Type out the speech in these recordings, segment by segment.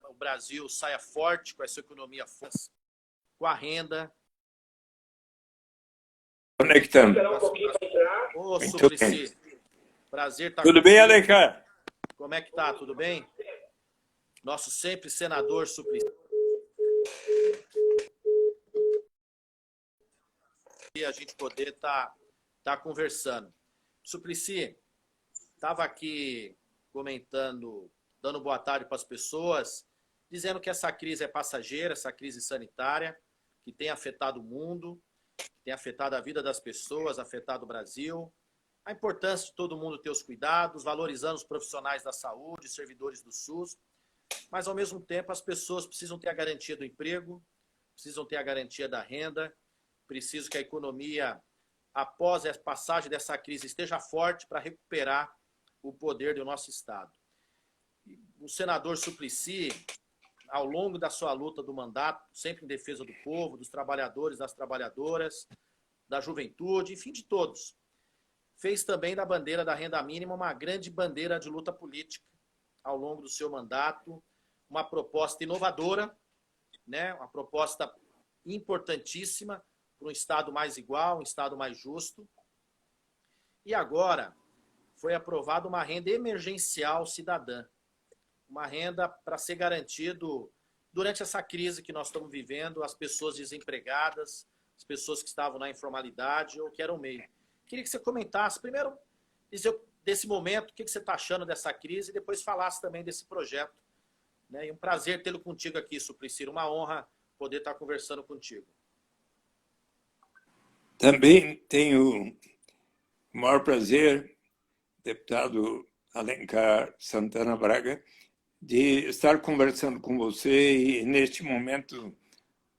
o Brasil saia forte com essa economia forte, com a renda. Conectando. Ô, Suplicy, prazer estar Tudo bem, Alencar? Como é que tá? Tudo bem? Nosso sempre senador Suplicy. E a gente poder tá conversando. Suplicy, estava aqui comentando, dando boa tarde para as pessoas, dizendo que essa crise é passageira, essa crise sanitária, que tem afetado o mundo, que tem afetado a vida das pessoas, afetado o Brasil. A importância de todo mundo ter os cuidados, valorizando os profissionais da saúde, servidores do SUS, mas ao mesmo tempo as pessoas precisam ter a garantia do emprego, precisam ter a garantia da renda, precisam que a economia, após a passagem dessa crise, esteja forte para recuperar o poder do nosso Estado. O senador Suplicy, ao longo da sua luta do mandato, sempre em defesa do povo, dos trabalhadores, das trabalhadoras, da juventude, enfim, de todos, fez também da bandeira da renda mínima uma grande bandeira de luta política ao longo do seu mandato, uma proposta inovadora, né? Uma proposta importantíssima para um Estado mais igual, um Estado mais justo. E agora foi aprovada uma renda emergencial cidadã, uma renda para ser garantido durante essa crise que nós estamos vivendo, as pessoas desempregadas, as pessoas que estavam na informalidade ou que eram meio. Queria que você comentasse, primeiro, dizer desse momento, o que você está achando dessa crise, e depois falasse também desse projeto. Né? E um prazer tê-lo contigo aqui, Suplicy, uma honra poder estar conversando contigo. Também tenho o maior prazer, deputado Alencar Santana Braga, de estar conversando com você e neste momento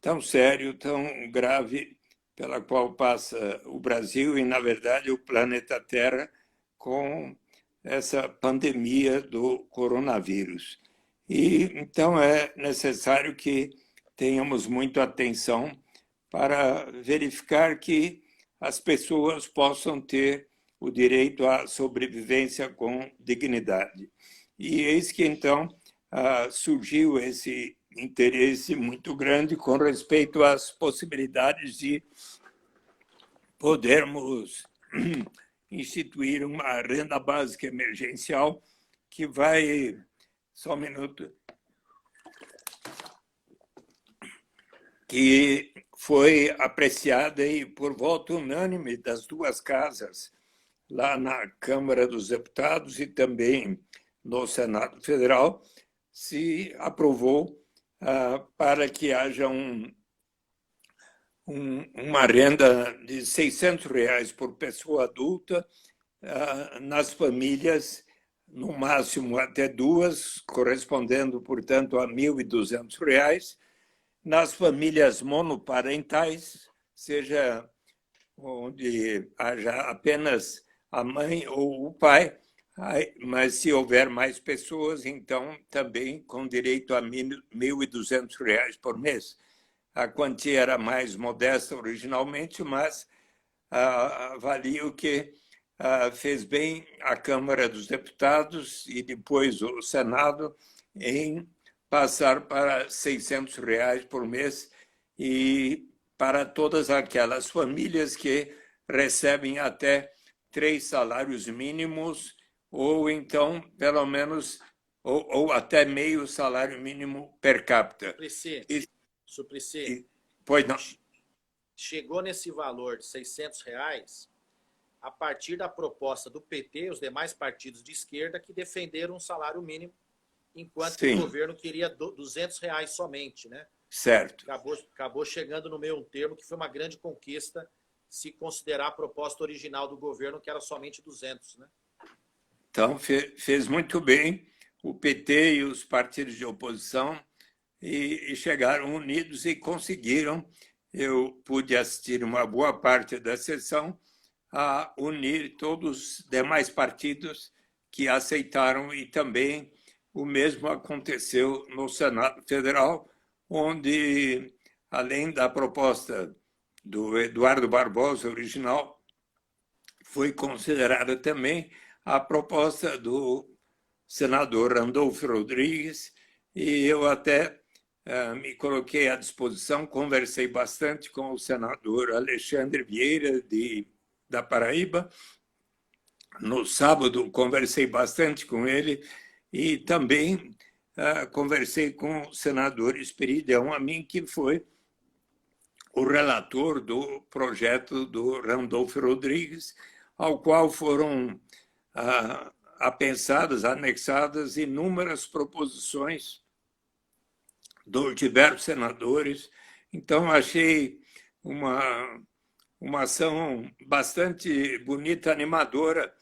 tão sério, tão grave, pela qual passa o Brasil e, na verdade, o planeta Terra com essa pandemia do coronavírus. E, então, é necessário que tenhamos muita atenção para verificar que as pessoas possam ter o direito à sobrevivência com dignidade. E eis que, então, surgiu esse interesse muito grande com respeito às possibilidades de podermos instituir uma renda básica emergencial que vai... Só um minuto. Que foi apreciada e por voto unânime das duas casas, lá na Câmara dos Deputados e também no Senado Federal, se aprovou para que haja uma renda de R$600 por pessoa adulta nas famílias, no máximo até duas, correspondendo, portanto, a R$1.200, nas famílias monoparentais, seja onde haja apenas a mãe ou o pai, mas se houver mais pessoas, então também com direito a R$1.200 por mês. A quantia era mais modesta originalmente, mas avalio que fez bem a Câmara dos Deputados e depois o Senado em passar para R$600 por mês e para todas aquelas famílias que recebem até 3 salários mínimos ou então, pelo menos, ou até meio salário mínimo per capita. Suplicy, pois não. Chegou nesse valor de R$600 a partir da proposta do PT e os demais partidos de esquerda que defenderam um salário mínimo, enquanto o governo queria R$200 somente, né? Certo. Acabou chegando no meio termo, que foi uma grande conquista, se considerar a proposta original do governo, que era somente 200, né? Então, fez muito bem o PT e os partidos de oposição e chegaram unidos e conseguiram, eu pude assistir uma boa parte da sessão, a unir todos os demais partidos que aceitaram e também o mesmo aconteceu no Senado Federal, onde, além da proposta do Eduardo Barbosa original, foi considerada também a proposta do senador Randolfo Rodrigues e eu até me coloquei à disposição, conversei bastante com o senador Alexandre Vieira, da Paraíba. No sábado, conversei bastante com ele e também conversei com o senador Esperidião Amin, que foi o relator do projeto do Randolfo Rodrigues, ao qual foram apensadas, anexadas inúmeras proposições dos diversos senadores. Então, achei uma ação bastante bonita, animadora,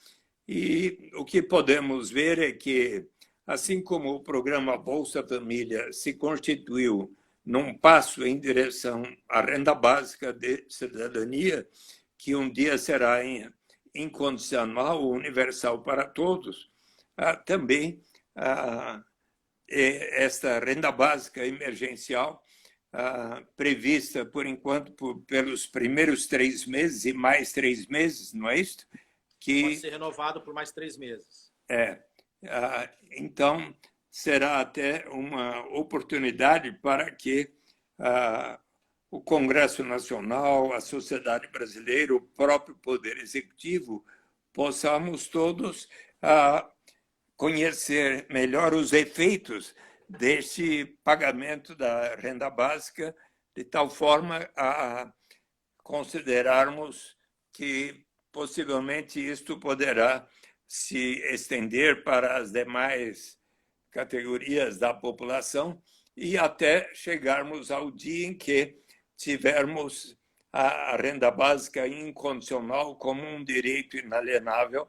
e o que podemos ver é que, assim como o programa Bolsa Família se constituiu num passo em direção à renda básica de cidadania, que um dia será incondicional, universal para todos, também esta renda básica emergencial, prevista, por enquanto, pelos primeiros 3 meses e mais 3 meses, não é isso? Pode ser renovado por mais 3 meses. Então, será até uma oportunidade para que o Congresso Nacional, a sociedade brasileira, o próprio Poder Executivo, possamos todos conhecer melhor os efeitos deste pagamento da renda básica, de tal forma a considerarmos que possivelmente isto poderá se estender para as demais categorias da população e até chegarmos ao dia em que tivermos a renda básica incondicional como um direito inalienável,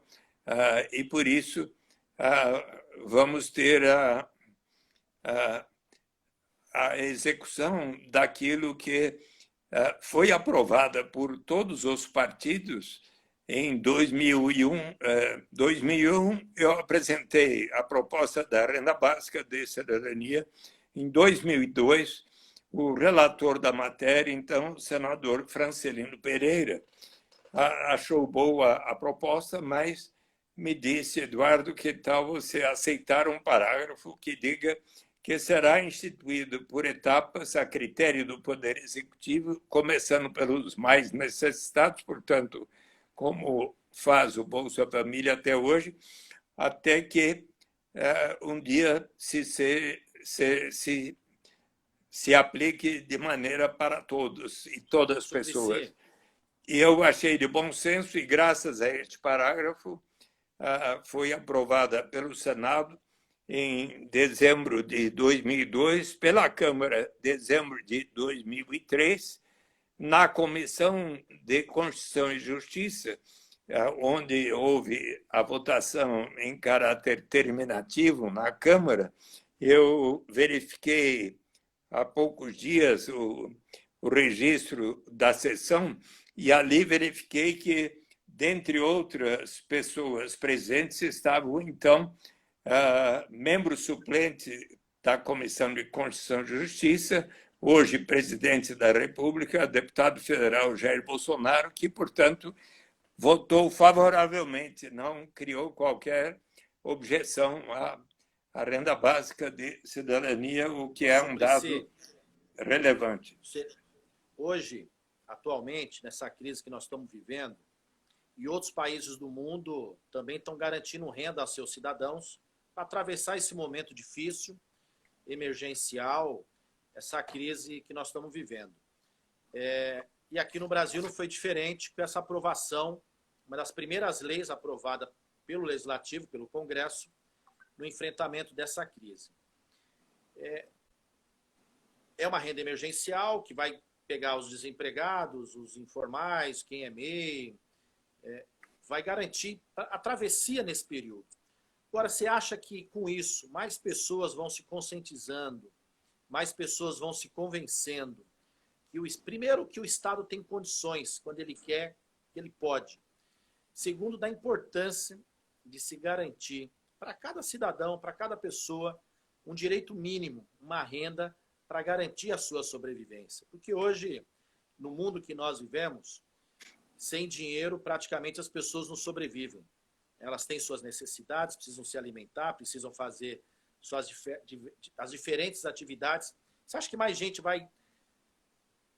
e por isso vamos ter a execução daquilo que foi aprovada por todos os partidos em 2001. 2001, eu apresentei a proposta da renda básica de cidadania. Em 2002, o relator da matéria, então, o senador Francelino Pereira, achou boa a proposta, mas me disse: Eduardo, que tal você aceitar um parágrafo que diga que será instituído por etapas a critério do Poder Executivo, começando pelos mais necessitados, portanto, como faz o Bolsa Família até hoje, até que um dia se aplique de maneira para todos e todas as pessoas. E eu achei de bom senso, e graças a este parágrafo, foi aprovada pelo Senado em dezembro de 2002, pela Câmara em dezembro de 2003, na Comissão de Constituição e Justiça, onde houve a votação em caráter terminativo na Câmara. Eu verifiquei há poucos dias o registro da sessão e ali verifiquei que, dentre outras pessoas presentes, estavam, então, membro suplente da Comissão de Constituição e Justiça, hoje presidente da República, deputado federal Jair Bolsonaro, que, portanto, votou favoravelmente, não criou qualquer objeção à renda básica de cidadania, o que é um dado relevante. Hoje, atualmente, nessa crise que nós estamos vivendo, e outros países do mundo também estão garantindo renda aos seus cidadãos para atravessar esse momento difícil, emergencial, essa crise que nós estamos vivendo. E aqui no Brasil não foi diferente com essa aprovação, uma das primeiras leis aprovada pelo Legislativo, pelo Congresso, no enfrentamento dessa crise. É uma renda emergencial que vai pegar os desempregados, os informais, quem é MEI, vai garantir a travessia nesse período. Agora, você acha que com isso mais pessoas vão se conscientizando, mais pessoas vão se convencendo que primeiro, que o Estado tem condições, quando ele quer, ele pode. Segundo, da importância de se garantir para cada cidadão, para cada pessoa, um direito mínimo, uma renda para garantir a sua sobrevivência. Porque hoje, no mundo que nós vivemos, sem dinheiro, praticamente as pessoas não sobrevivem. Elas têm suas necessidades, precisam se alimentar, precisam fazer as diferentes atividades. Você acha que mais gente vai,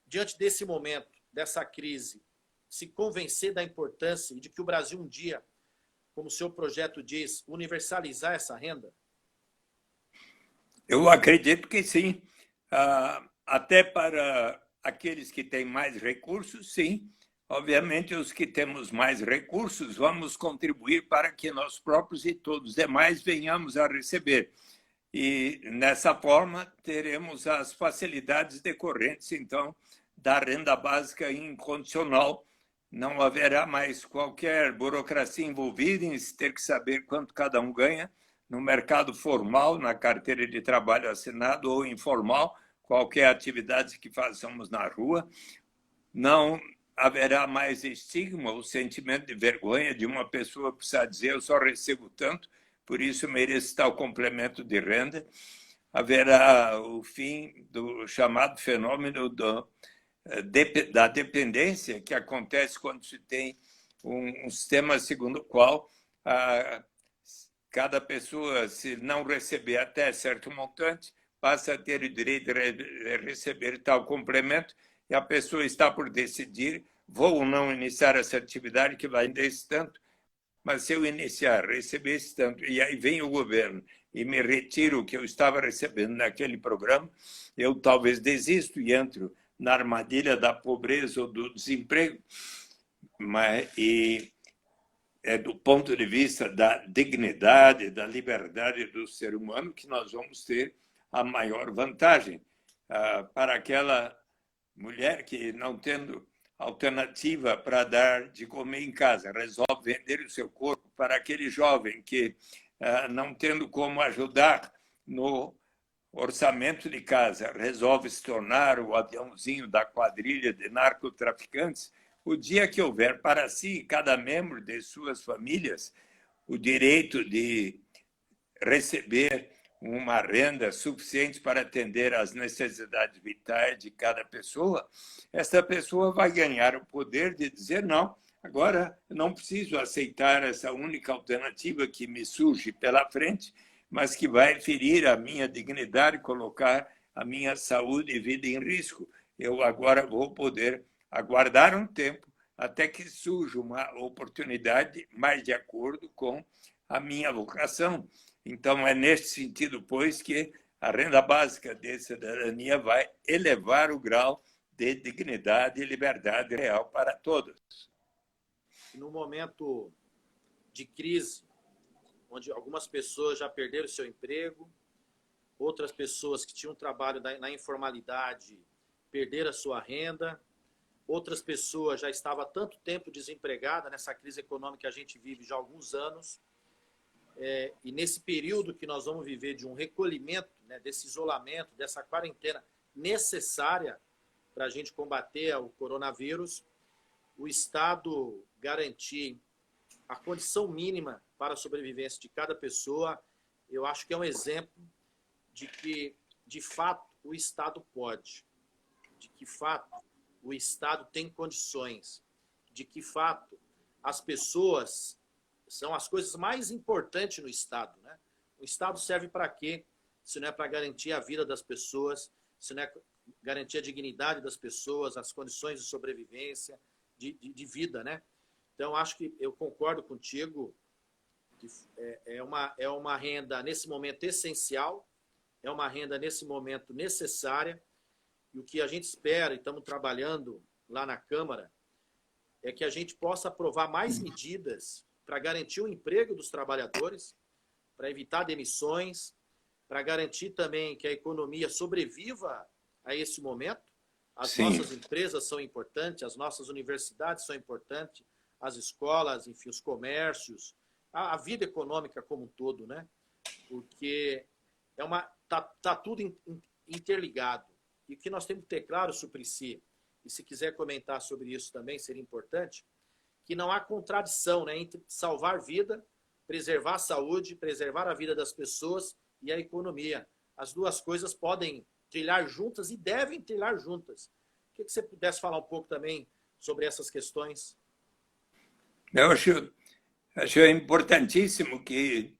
diante desse momento, dessa crise, se convencer da importância e de que o Brasil um dia, como o seu projeto diz, universalizar essa renda? Eu acredito que sim. Até para aqueles que têm mais recursos, sim. Obviamente, os que temos mais recursos, vamos contribuir para que nós próprios e todos os demais venhamos a receber. E, nessa forma, teremos as facilidades decorrentes, então, da renda básica incondicional. Não haverá mais qualquer burocracia envolvida em ter que saber quanto cada um ganha no mercado formal, na carteira de trabalho assinado ou informal, qualquer atividade que façamos na rua. Não haverá mais estigma, o sentimento de vergonha de uma pessoa precisar dizer eu só recebo tanto, por isso mereço tal complemento de renda. Haverá o fim do chamado fenômeno da dependência, que acontece quando se tem um sistema segundo o qual cada pessoa, se não receber até certo montante, passa a ter o direito de receber tal complemento, e a pessoa está por decidir, vou ou não iniciar essa atividade que vai desse tanto, mas se eu iniciar, receber esse tanto, e aí vem o governo e me retira o que eu estava recebendo naquele programa, eu talvez desisto e entro na armadilha da pobreza ou do desemprego. E é do ponto de vista da dignidade, da liberdade do ser humano que nós vamos ter a maior vantagem. Para aquela mulher que, não tendo alternativa para dar de comer em casa, resolve vender o seu corpo, para aquele jovem que, não tendo como ajudar no orçamento de casa, resolve se tornar o aviãozinho da quadrilha de narcotraficantes, o dia que houver para si, cada membro de suas famílias, o direito de receber uma renda suficiente para atender às necessidades vitais de cada pessoa, essa pessoa vai ganhar o poder de dizer não, agora eu não preciso aceitar essa única alternativa que me surge pela frente, mas que vai ferir a minha dignidade, colocar a minha saúde e vida em risco. Eu agora vou poder aguardar um tempo até que surja uma oportunidade mais de acordo com a minha vocação. Então, é neste sentido, pois, que a renda básica de cidadania vai elevar o grau de dignidade e liberdade real para todos. No momento de crise, onde algumas pessoas já perderam seu emprego, outras pessoas que tinham trabalho na informalidade perderam a sua renda, outras pessoas já estavam há tanto tempo desempregadas nessa crise econômica que a gente vive já há alguns anos, e nesse período que nós vamos viver de um recolhimento, né, desse isolamento, dessa quarentena necessária para a gente combater o coronavírus, o Estado garantir a condição mínima para a sobrevivência de cada pessoa, eu acho que é um exemplo de que, de fato, o Estado pode, de que, de fato, o Estado tem condições, de que, de fato, as pessoas são as coisas mais importantes no Estado, né? O Estado serve para quê? Se não é para garantir a vida das pessoas, se não é garantir a dignidade das pessoas, as condições de sobrevivência, de vida, né? Então, acho que eu concordo contigo que é uma renda, nesse momento, essencial, é uma renda, nesse momento, necessária, e o que a gente espera, e estamos trabalhando lá na Câmara, é que a gente possa aprovar mais medidas para garantir o emprego dos trabalhadores, para evitar demissões, para garantir também que a economia sobreviva a esse momento. As nossas empresas são importantes, as nossas universidades são importantes, as escolas, enfim, os comércios, a vida econômica como um todo, né? Porque tá tudo interligado. E o que nós temos que ter claro, Suplicy, e se quiser comentar sobre isso também, seria importante, que não há contradição, né, entre salvar vida, preservar a saúde, preservar a vida das pessoas e a economia. As duas coisas podem trilhar juntas e devem trilhar juntas. Queria que você pudesse falar um pouco também sobre essas questões. Eu acho importantíssimo que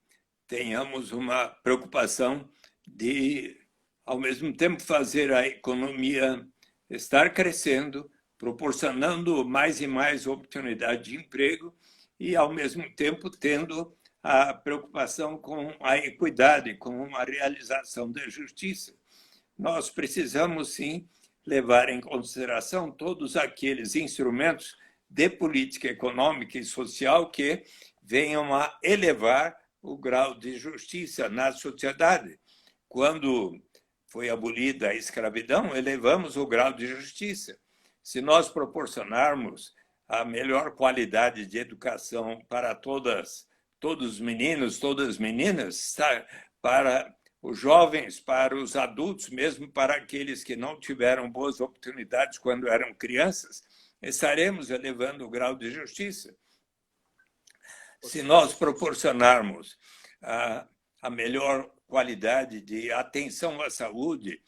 tenhamos uma preocupação de, ao mesmo tempo, fazer a economia estar crescendo, proporcionando mais e mais oportunidade de emprego e, ao mesmo tempo, tendo a preocupação com a equidade, com a realização da justiça. Nós precisamos, sim, levar em consideração todos aqueles instrumentos de política econômica e social que venham a elevar o grau de justiça na sociedade. Quando foi abolida a escravidão, elevamos o grau de justiça. Se nós proporcionarmos a melhor qualidade de educação para todos os meninos, todas as meninas, para os jovens, para os adultos, mesmo para aqueles que não tiveram boas oportunidades quando eram crianças, estaremos elevando o grau de justiça. Se nós proporcionarmos a melhor qualidade de atenção à saúde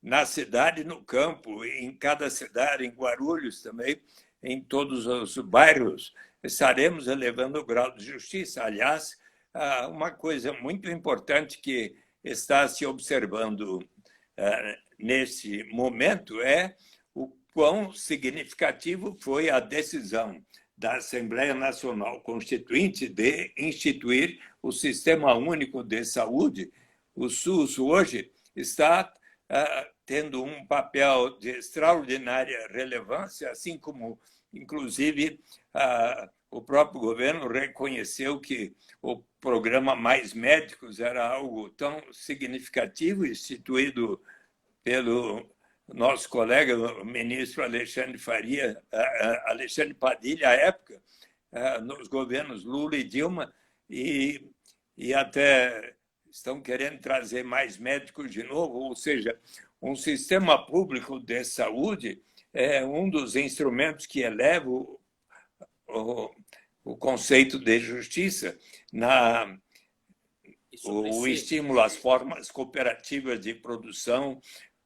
na cidade e no campo, em cada cidade, em Guarulhos também, em todos os bairros, estaremos elevando o grau de justiça. Aliás, uma coisa muito importante que está se observando nesse momento é o quão significativo foi a decisão da Assembleia Nacional Constituinte de instituir o Sistema Único de Saúde. O SUS hoje está tendo um papel de extraordinária relevância, assim como, inclusive, o próprio governo reconheceu que o programa Mais Médicos era algo tão significativo, instituído pelo nosso colega, o ministro Alexandre Padilha, à época, nos governos Lula e Dilma, e até estão querendo trazer mais médicos de novo, ou seja, um sistema público de saúde é um dos instrumentos que eleva o conceito de justiça, o estímulo às formas cooperativas de produção,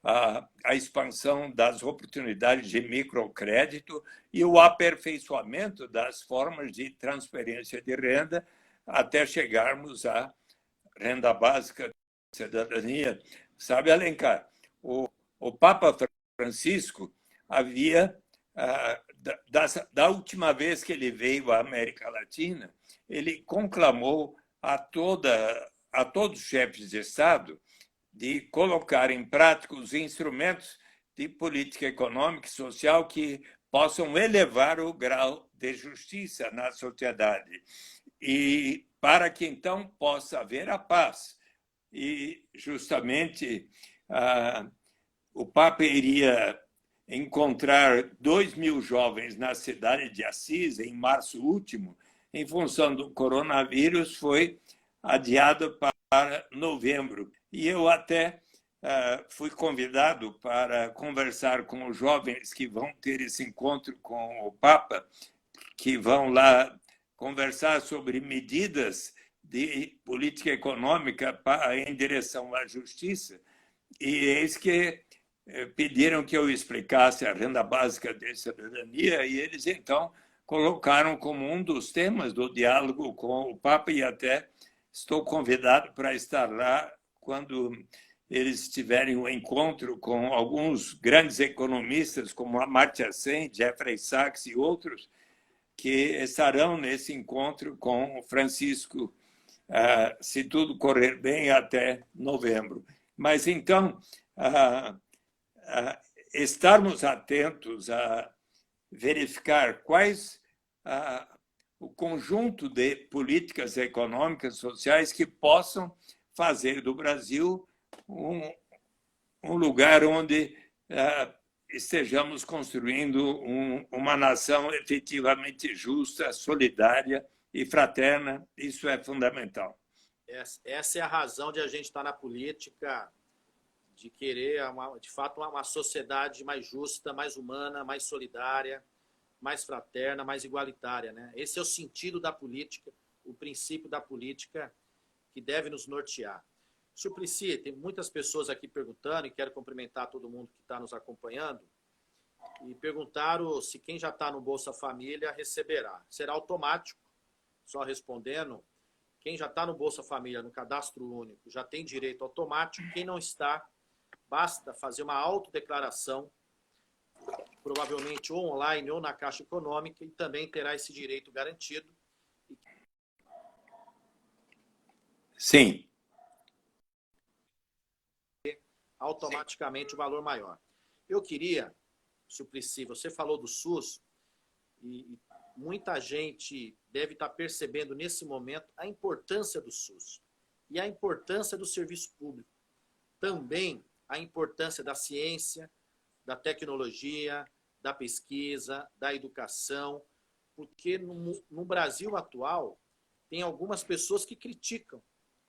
a expansão das oportunidades de microcrédito e o aperfeiçoamento das formas de transferência de renda até chegarmos à renda básica de cidadania. Sabe, Alencar, o Papa Francisco havia, da última vez que ele veio à América Latina, ele conclamou a todos os chefes de Estado de colocar em prática os instrumentos de política econômica e social que possam elevar o grau de justiça na sociedade e para que então possa haver a paz. E justamente o Papa iria encontrar 2.000 jovens na cidade de Assis em março último, em função do coronavírus, foi adiado para novembro. E eu até fui convidado para conversar com os jovens que vão ter esse encontro com o Papa, que vão lá conversar sobre medidas de política econômica em direção à justiça. E eis que pediram que eu explicasse a renda básica de cidadania, e eles, então, colocaram como um dos temas do diálogo com o Papa, e até estou convidado para estar lá quando eles tiverem um encontro com alguns grandes economistas, como Amartya Sen, Jeffrey Sachs e outros, que estarão nesse encontro com Francisco, se tudo correr bem, até novembro. Mas, então, estarmos atentos a verificar quais o conjunto de políticas econômicas, sociais que possam fazer do Brasil um lugar onde estejamos construindo uma nação efetivamente justa, solidária e fraterna. Isso é fundamental. Essa é a razão de a gente estar na política, de querer, de fato, uma sociedade mais justa, mais humana, mais solidária, mais fraterna, mais igualitária, né? Esse é o sentido da política, o princípio da política que deve nos nortear. Suplicy, tem muitas pessoas aqui perguntando, e quero cumprimentar todo mundo que está nos acompanhando, e perguntaram se quem já está no Bolsa Família receberá. Será automático, só respondendo, quem já está no Bolsa Família, no cadastro único, já tem direito automático. Quem não está, basta fazer uma autodeclaração, provavelmente ou online ou na Caixa Econômica, e também terá esse direito garantido. Sim. Automaticamente o valor maior. Eu queria, Suplicy, você falou do SUS, e muita gente deve estar percebendo nesse momento a importância do SUS e a importância do serviço público. Também a importância da ciência, da tecnologia, da pesquisa, da educação, porque no Brasil atual tem algumas pessoas que criticam,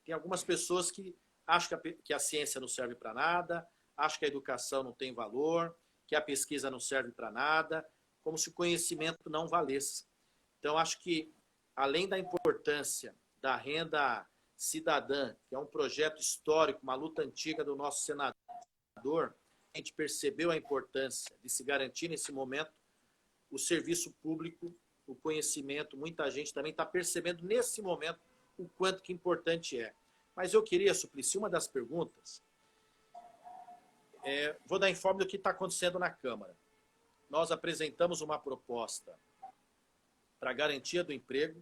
tem algumas pessoas que acham que a ciência não serve para nada, acham que a educação não tem valor, que a pesquisa não serve para nada, como se o conhecimento não valesse. Então, acho que, além da importância da renda cidadã, que é um projeto histórico, uma luta antiga do nosso senador, a gente percebeu a importância de se garantir nesse momento o serviço público, o conhecimento. Muita gente também está percebendo nesse momento o quanto que importante é. Mas eu queria, Suplicy, uma das perguntas, vou dar informe do que está acontecendo na Câmara. Nós apresentamos uma proposta para garantia do emprego,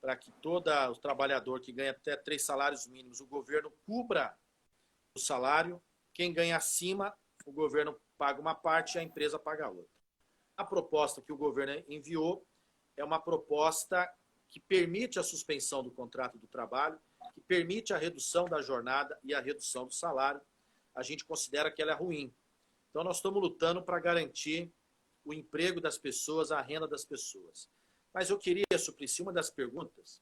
para que todo o trabalhador que ganha até 3 salários mínimos, o governo cubra o salário. Quem ganha acima, o governo paga uma parte e a empresa paga a outra. A proposta que o governo enviou é uma proposta que permite a suspensão do contrato do trabalho, que permite a redução da jornada e a redução do salário. A gente considera que ela é ruim. Então, nós estamos lutando para garantir o emprego das pessoas, a renda das pessoas. Mas eu queria, Suplicy, uma das perguntas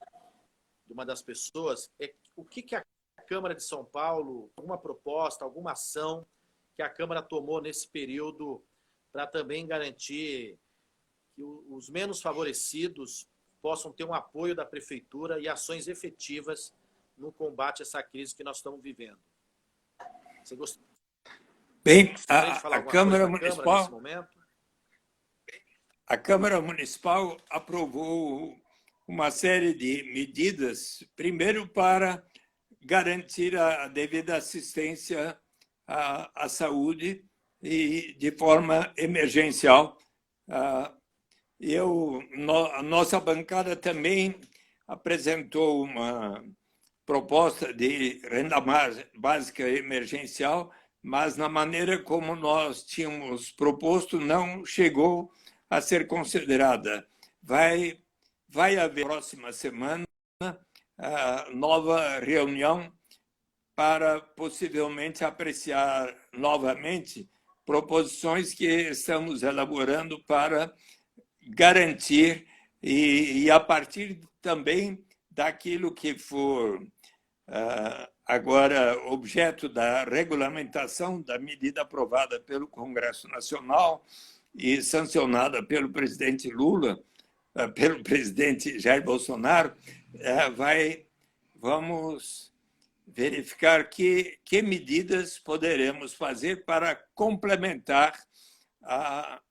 de uma das pessoas é o que a Câmara de São Paulo, alguma proposta, alguma ação que a Câmara tomou nesse período para também garantir que os menos favorecidos possam ter um apoio da Prefeitura e ações efetivas no combate a essa crise que nós estamos vivendo. Você gostaria Bem, de falar a alguma Câmara coisa da Câmara Municipal, nesse momento? a Câmara Municipal aprovou uma série de medidas, primeiro para garantir a devida assistência à saúde e de forma emergencial. A nossa bancada também apresentou uma proposta de renda básica emergencial, mas na maneira como nós tínhamos proposto, não chegou a ser considerada. Vai haver, próxima semana, nova reunião para possivelmente apreciar novamente proposições que estamos elaborando para garantir e a partir também daquilo que for agora objeto da regulamentação da medida aprovada pelo Congresso Nacional e sancionada pelo presidente Lula, pelo presidente Jair Bolsonaro, vamos verificar que medidas poderemos fazer para complementar a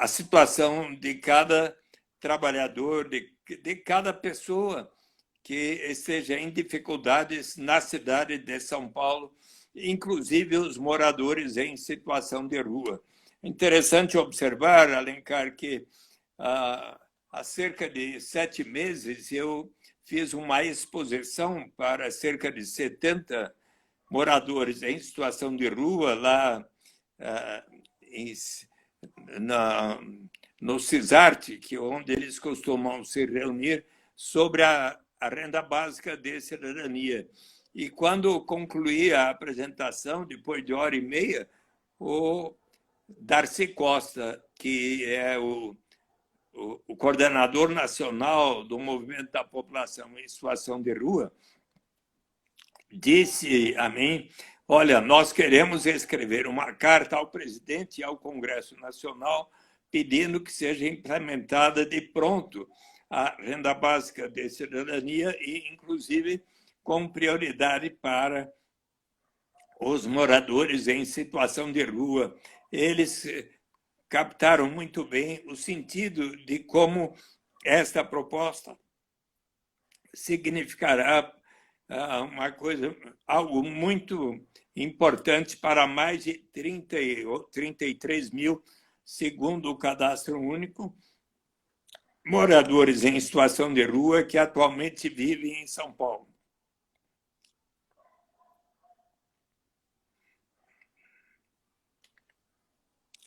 situação de cada trabalhador, de cada pessoa que esteja em dificuldades na cidade de São Paulo, inclusive os moradores em situação de rua. É interessante observar, Alencar, que há cerca de 7 meses eu fiz uma exposição para cerca de 70 moradores em situação de rua lá no CISARTE, onde eles costumam se reunir, sobre a renda básica de cidadania. E quando concluí a apresentação, depois de 1h30, o Darcy Costa, que é o coordenador nacional do Movimento da População em Situação de Rua, disse a mim: olha, nós queremos escrever uma carta ao presidente e ao Congresso Nacional pedindo que seja implementada de pronto a renda básica de cidadania e, inclusive, com prioridade para os moradores em situação de rua. Eles captaram muito bem o sentido de como esta proposta significará uma coisa, algo muito importante para mais de 33 mil, segundo o Cadastro Único, moradores em situação de rua que atualmente vivem em São Paulo.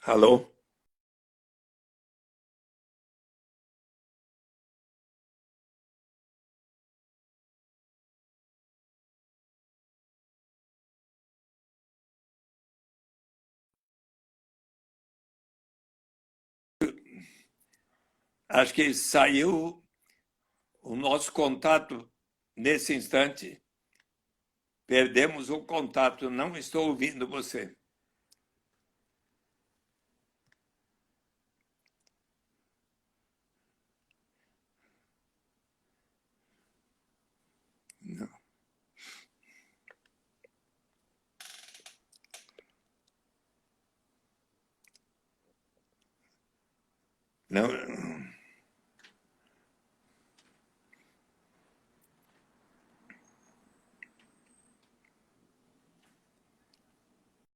Alô? Acho que saiu o nosso contato nesse instante. Perdemos o contato, não estou ouvindo você. Não. Não.